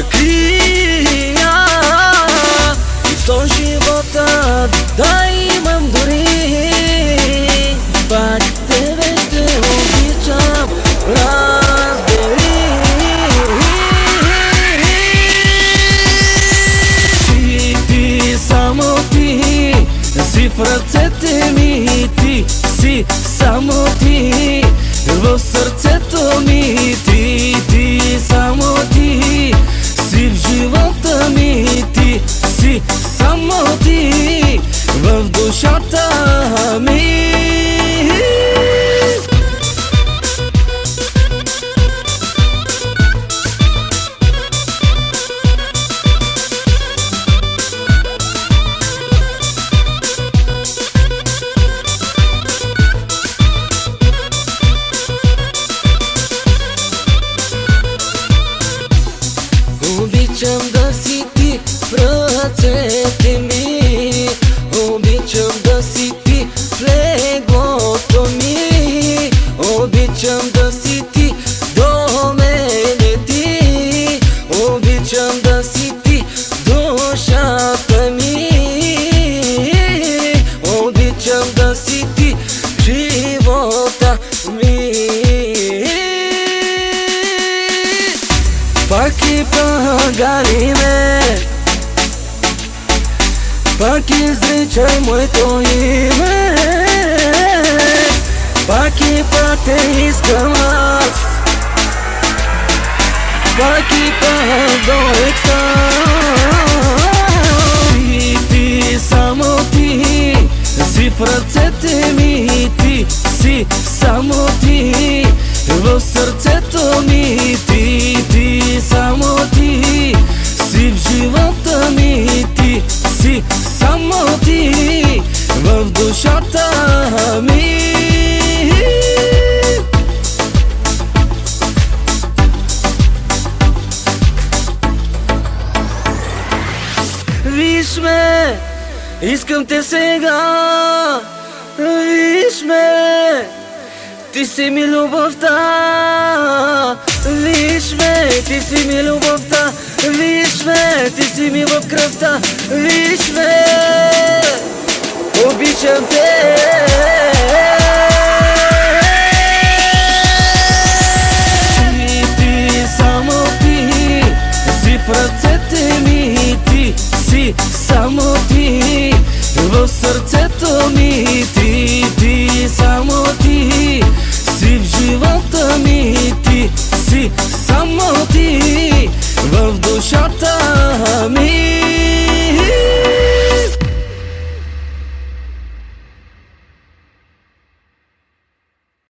крия. И в този живота да имам дори, пак тебе ще обичам, разбери. Ти, само ти си в ръцете ми, ти си само ти в сърцето ми, ти, само ти си в живота ми, ти си само ти в душата ми. Обичам да си ти в ръцете ми, обичам да си ти в леглото ми, обичам да си ти до мене ти, обичам да си ти душата ми, обичам да си ти живота ми. Пак и погали ме, пак изричай моето име, пак и пак те искам аз, пак и пак до екстаз. Ти, само ти си в ръцете ми, ти си само ти в сърцето ми, ти, само ти си в живота ми, ти си само ти в душата ми. Виж ме, искам те сега, виж ме, ти си ми любовта, виж ме, ти си ми любовта, виж ме, ти си ми в кръвта, виж ме, обичам те. Ти, само ти си в ръцете ми, ти си само ти в сърцето ми, ти, само ти си в живота ми, ти си само ти в душата ми.